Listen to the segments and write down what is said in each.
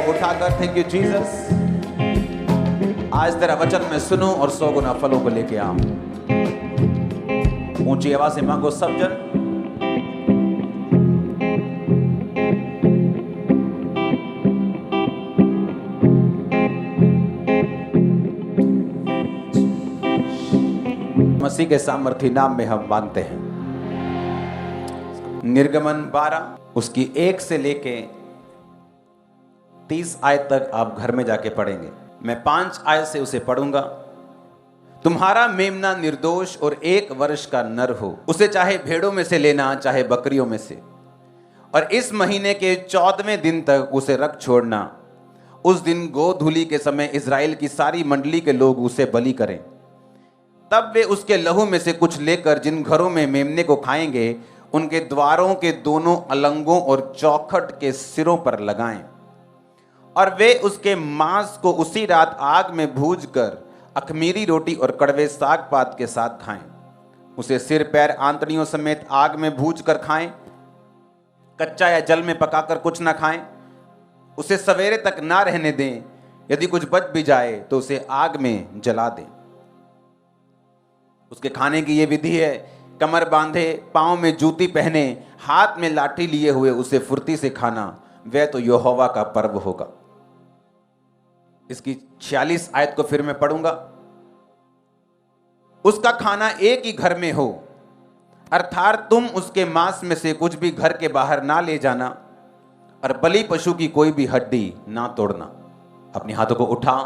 उठाकर, thank you Jesus. आज तेरा वचन मैं सुनूं और 100 गुना फलों को लेके आऊं। ऊंची आवाज से मांगो सब जन। मसीह के सामर्थी नाम में हम मांगते हैं। निर्गमन 12 उसकी 1 से लेके 30 आयत तक आप घर में जाके पढ़ेंगे। मैं 5 आयत से उसे पढ़ूंगा। तुम्हारा मेमना निर्दोष और 1 वर्ष का नर हो, उसे चाहे भेड़ों में से लेना चाहे बकरियों में से, और इस महीने के 14वें दिन तक उसे रख छोड़ना। उस दिन गोधूली के समय इजराइल की सारी मंडली के लोग उसे बलि करें। तब वे उसके लहू में से कुछ लेकर जिन घरों में मेमने को खाएंगे उनके द्वारों के दोनों अलंगों और चौखट के सिरों पर लगाएं, और वे उसके मांस को उसी रात आग में भूनकर अखमीरी रोटी और कड़वे साग पात के साथ खाएं। उसे सिर पैर आंतड़ियों समेत आग में भूनकर खाएं, कच्चा या जल में पकाकर कुछ ना खाएं। उसे सवेरे तक ना रहने दें, यदि कुछ बच भी जाए तो उसे आग में जला दें। उसके खाने की ये विधि है, कमर बांधे, पांव में जूती पहने, हाथ में लाठी लिए हुए उसे फुर्ती से खाना, वह तो यहोवा का पर्व होगा। इसकी 46 आयत को फिर मैं पढ़ूंगा। उसका खाना एक ही घर में हो, अर्थात तुम उसके मांस में से कुछ भी घर के बाहर ना ले जाना, और बलि पशु की कोई भी हड्डी ना तोड़ना। अपने हाथों को उठा,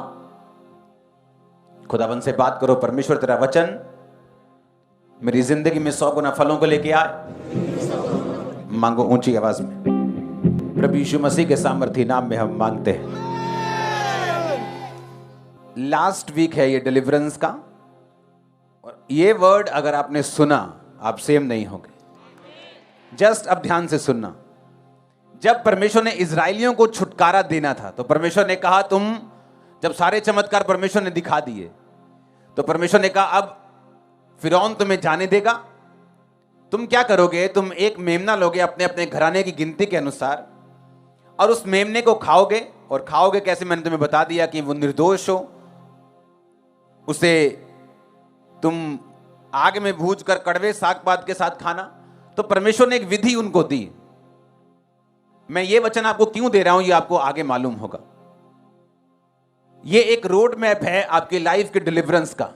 खुदाबंद से बात करो। परमेश्वर तेरा वचन मेरी जिंदगी में 100 गुना फलों को लेके आए। मांगो ऊंची आवाज में। प्रभु यीशु मसीह के सामर्थी नाम में हम मांगते हैं। लास्ट वीक है ये डिलीवरेंस का, और ये वर्ड अगर आपने सुना आप सेम नहीं होंगे। जस्ट अब ध्यान से सुनना। जब परमेश्वर ने इजराइलियों को छुटकारा देना था तो परमेश्वर ने कहा, तुम जब सारे चमत्कार परमेश्वर ने दिखा दिए तो परमेश्वर ने कहा अब फिरौन तुम्हें जाने देगा। तुम क्या करोगे? तुम एक मेमना लोगे अपने अपने घराने की गिनती के अनुसार, और उस मेमने को खाओगे। और खाओगे कैसे? मैंने तुम्हें बता दिया कि वो निर्दोष हो। उसे तुम आग में भूनकर कड़वे साग पात के साथ खाना। तो परमेश्वर ने एक विधि उनको दी। मैं ये वचन आपको क्यों दे रहा हूं ये आपको आगे मालूम होगा। ये एक रोड मैप है आपकी लाइफ के डिलीवरेंस का।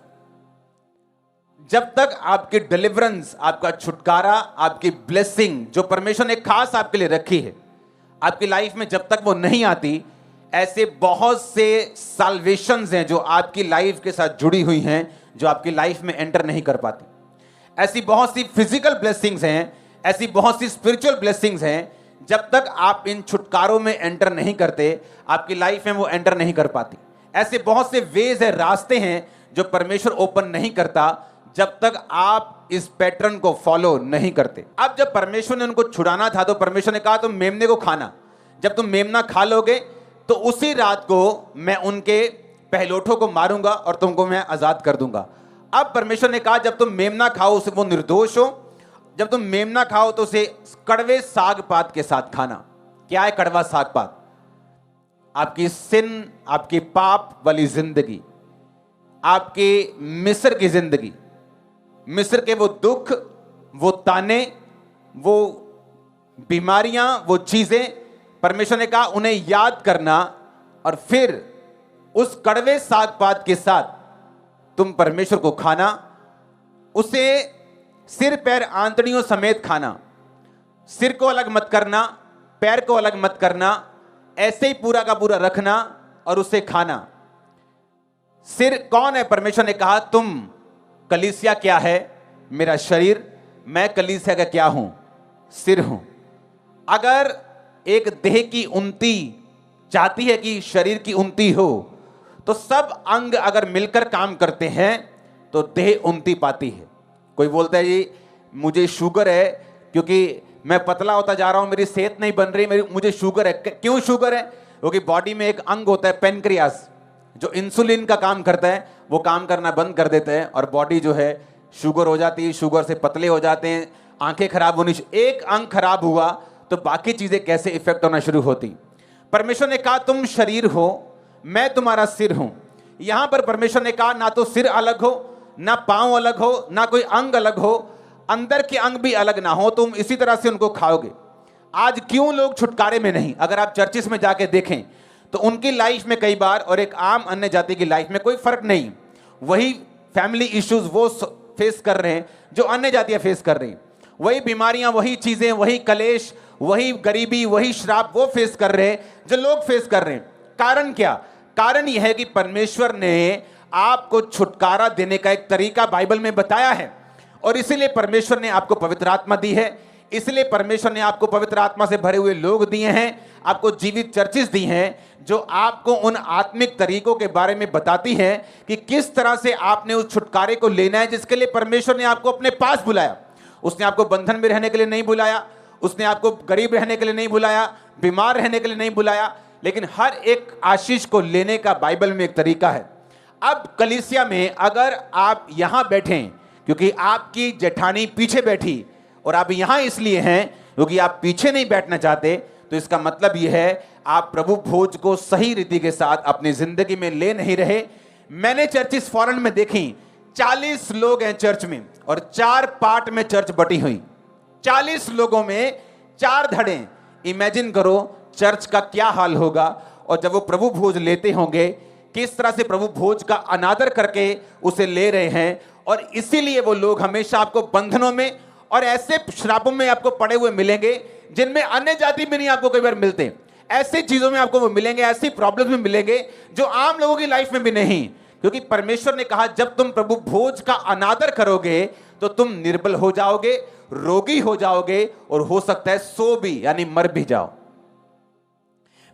जब तक आपकी डिलीवरेंस, आपका छुटकारा, आपकी ब्लेसिंग जो परमेश्वर ने खास आपके लिए रखी है आपकी लाइफ में, जब तक वो नहीं आती, ऐसे बहुत से साल्वेशंस हैं जो आपकी लाइफ के साथ जुड़ी हुई हैं जो आपकी लाइफ में एंटर नहीं कर पाती। ऐसी बहुत सी फिजिकल ब्लेसिंग्स हैं, ऐसी बहुत सी स्पिरिचुअल ब्लेसिंग्स हैं, जब तक आप इन छुटकारों में एंटर नहीं करते आपकी लाइफ में वो एंटर नहीं कर पाती। ऐसे बहुत से वेज है, रास्ते हैं जो परमेश्वर ओपन नहीं करता जब तक आप इस पैटर्न को फॉलो नहीं करते। अब जब परमेश्वर ने उनको छुड़ाना था तो परमेश्वर ने कहा तुम मेमने को खाना। जब तुम मेमना खा लोगे तो उसी रात को मैं उनके पहलोठों को मारूंगा और तुमको मैं आजाद कर दूंगा। अब परमेश्वर ने कहा जब तुम मेमना खाओ उसे वो निर्दोष हो। जब तुम मेमना खाओ तो उसे कड़वे साग पात के साथ खाना। क्या है कड़वा साग पात? आपकी सिन, आपकी पाप वाली जिंदगी, आपकी मिस्र की जिंदगी, मिस्र के वो दुख, वो ताने, वो बीमारियां, वो चीजें, परमेश्वर ने कहा उन्हें याद करना, और फिर उस कड़वे साग पात के साथ तुम परमेश्वर को खाना। उसे सिर पैर आंतड़ियों समेत खाना। सिर को अलग मत करना, पैर को अलग मत करना, ऐसे ही पूरा का पूरा रखना और उसे खाना। सिर कौन है? परमेश्वर ने कहा तुम कलीसिया क्या है? मेरा शरीर। मैं कलीसिया का क्या हूं? सिर हूं। अगर एक देह की उन्नति चाहती है कि शरीर की उन्नति हो तो सब अंग अगर मिलकर काम करते हैं तो देह उन्नति पाती है। कोई बोलता है जी मुझे शुगर है क्योंकि मैं पतला होता जा रहा हूं, मेरी सेहत नहीं बन रही, मुझे शुगर है। क्यों शुगर है? क्योंकि बॉडी में एक अंग होता है पेनक्रियास, जो इंसुलिन का काम करता है, वो काम करना बंद कर देता है और बॉडी जो है शुगर हो जाती है, शुगर से पतले हो जाते हैं, आंखें खराब होनी। एक अंग खराब हुआ तो बाकी चीजें कैसे इफेक्ट होना शुरू होती। परमेश्वर ने कहा तुम शरीर हो, मैं तुम्हारा सिर हूं। यहां पर परमेश्वर ने कहा ना तो सिर अलग हो, ना पांव अलग हो, ना कोई अंग अलग हो, अंदर के अंग भी अलग ना हो, तुम इसी तरह से उनको खाओगे। आज क्यों लोग छुटकारे में नहीं, अगर आप चर्चिस में जाके देखें तो उनकी लाइफ में कई बार और एक आम अन्य जाति की लाइफ में कोई फर्क नहीं। वही फैमिली इश्यूज वो फेस कर रहे हैं जो अन्य जातियां फेस कर रही हैं, वही बीमारियां, वही चीजें, वही कलेश, वही गरीबी, वही श्राप वो फेस कर रहे हैं जो लोग फेस कर रहे हैं। कारण क्या? कारण यह है कि परमेश्वर ने आपको छुटकारा देने का एक तरीका बाइबल में बताया है, और इसीलिए परमेश्वर ने आपको पवित्र आत्मा दी है, इसलिए परमेश्वर ने आपको पवित्र आत्मा से भरे हुए लोग दिए हैं, आपको जीवित चर्चिस दी हैं जो आपको उन आत्मिक तरीकों के बारे में बताती हैं कि किस तरह से आपने उस छुटकारे को लेना है जिसके लिए परमेश्वर ने आपको अपने पास बुलाया। उसने आपको बंधन में रहने के लिए नहीं बुलाया, उसने आपको गरीब रहने के लिए नहीं बुलाया, बीमार रहने के लिए नहीं बुलाया, लेकिन हर एक आशीष को लेने का बाइबल में एक तरीका है। अब कलीसिया में अगर आप यहां बैठे क्योंकि आपकी जेठानी पीछे बैठी और आप यहां इसलिए हैं क्योंकि आप पीछे नहीं बैठना चाहते, तो इसका मतलब यह है आप प्रभु भोज को सही रीति के साथ अपनी जिंदगी में ले नहीं रहे। मैंने चर्चिस फॉरेन में देखी, 40 लोग हैं चर्च में और 4 पार्ट में चर्च बटी हुई, 40 लोगों में 4 धड़े। इमेजिन करो चर्च का क्या हाल होगा, और जब वो प्रभु भोज लेते होंगे किस तरह से प्रभु भोज का अनादर करके उसे ले रहे हैं। और इसीलिए वो लोग हमेशा आपको बंधनों में और ऐसे श्रापों में आपको पड़े हुए मिलेंगे जिनमें अन्य जाति भी नहीं आपको कई बार मिलते, ऐसी चीजों में आपको वो मिलेंगे, ऐसी प्रॉब्लम्स में मिलेंगे जो आम लोगों की लाइफ में भी नहीं। क्योंकि परमेश्वर ने कहा जब तुम प्रभु भोज का अनादर करोगे तो तुम निर्बल हो जाओगे, रोगी हो जाओगे, और हो सकता है सो भी यानी मर भी जाओ।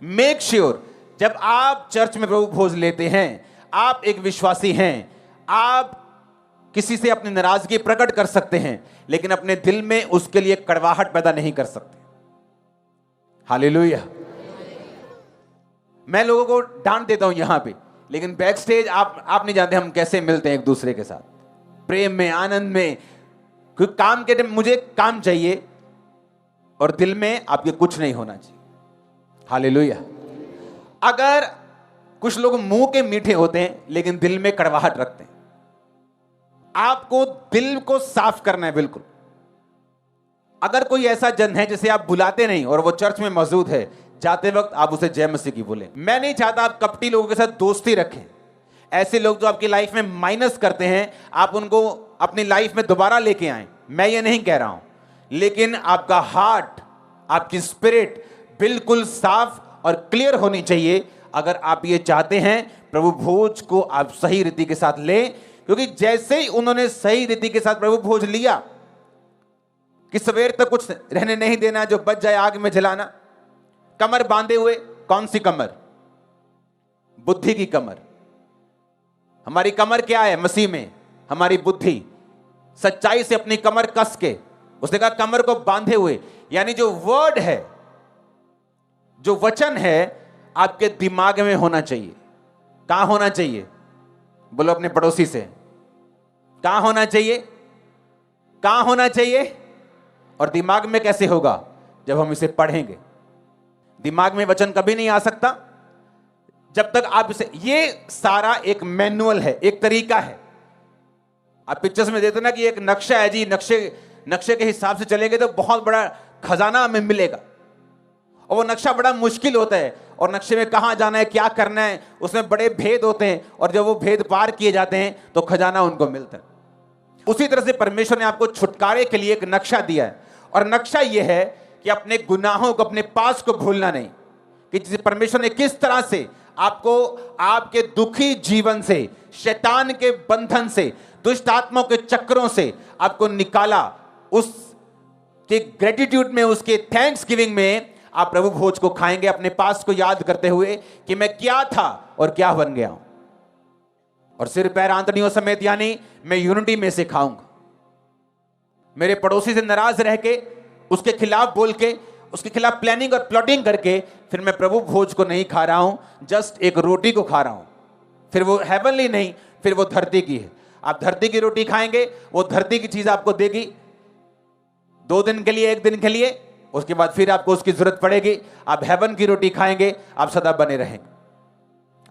मेक श्योर जब आप चर्च में प्रभु भोज लेते हैं, आप एक विश्वासी हैं, आप किसी से अपनी नाराजगी प्रकट कर सकते हैं लेकिन अपने दिल में उसके लिए कड़वाहट पैदा नहीं कर सकते। हालेलुया। मैं लोगों को डांट देता हूं यहां पे, लेकिन बैक स्टेज आप नहीं जानते हम कैसे मिलते हैं एक दूसरे के साथ, प्रेम में, आनंद में। क्योंकि काम के टाइम मुझे काम चाहिए और दिल में आपके कुछ नहीं होना चाहिए। हालेलुया। अगर कुछ लोग मुंह के मीठे होते हैं लेकिन दिल में कड़वाहट रखते हैं, आपको दिल को साफ करना है बिल्कुल। अगर कोई ऐसा जन है जिसे आप बुलाते नहीं और वो चर्च में मौजूद है, जाते वक्त आप उसे जय मसीह की बोले। मैं नहीं चाहता आप कपटी लोगों के साथ दोस्ती रखें। ऐसे लोग जो आपकी लाइफ में माइनस करते हैं, आप उनको अपनी लाइफ में दोबारा लेके आए, मैं ये नहीं कह रहा हूं, लेकिन आपका हार्ट, आपकी स्पिरिट बिल्कुल साफ और क्लियर होनी चाहिए अगर आप ये चाहते हैं प्रभु भोज को आप सही रीति के साथ लें। क्योंकि जैसे ही उन्होंने सही रीति के साथ प्रभु भोज लिया कि सवेर तक कुछ रहने नहीं देना, जो बच जाए आग में जलाना, कमर बांधे हुए। कौन सी कमर? बुद्धि की कमर। हमारी कमर क्या है मसीह में? हमारी बुद्धि। सच्चाई से अपनी कमर कस के, उसने कहा कमर को बांधे हुए, यानी जो वर्ड है, जो वचन है आपके दिमाग में होना चाहिए। कहां होना चाहिए? बोलो अपने पड़ोसी से, कहां होना चाहिए? कहां होना चाहिए? और दिमाग में कैसे होगा? जब हम इसे पढ़ेंगे। दिमाग में वचन कभी नहीं आ सकता जब तक आप इसे, ये सारा एक मैनुअल है, एक तरीका है। आप पिक्चर्स में देखते ना कि एक नक्शा है जी, नक्शे के हिसाब से चलेंगे तो बहुत बड़ा खजाना हमें मिलेगा। और वो नक्शा बड़ा मुश्किल होता है, और नक्शे में कहां जाना है, क्या करना है, उसमें बड़े भेद होते हैं, और जब वो भेद पार किए जाते हैं तो खजाना उनको मिलता है। उसी तरह से परमेश्वर ने आपको छुटकारे के लिए एक नक्शा दिया है, और नक्शा यह है कि अपने गुनाहों को, अपने पास को भूलना नहीं, कि जिसे परमेश्वर ने किस तरह से आपको आपके दुखी जीवन से, शैतान के बंधन से, दुष्ट आत्माओं के चक्रों से आपको निकाला। उसके ग्रेटिट्यूड में, उसके थैंक्स गिविंग में आप प्रभु भोज को खाएंगे अपने पास को याद करते हुए कि मैं क्या था और क्या बन गया हूं, और सिर पैर आंतड़ियों समेत, यानी मैं यूनिटी में से खाऊंगा। मेरे पड़ोसी से नाराज रह के, उसके खिलाफ बोल के, उसके खिलाफ प्लानिंग और प्लॉटिंग करके फिर मैं प्रभु भोज को नहीं खा रहा हूं, जस्ट एक रोटी को खा रहा हूं। फिर वो हेवनली नहीं, फिर वो धरती की है। आप धरती की रोटी खाएंगे, वो धरती की चीज आपको देगी 2 दिन के लिए, 1 दिन के लिए, उसके बाद फिर आपको उसकी जरूरत पड़ेगी, आप हेवन की रोटी खाएंगे, आप सदा बने रहेंगे।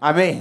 आमीन।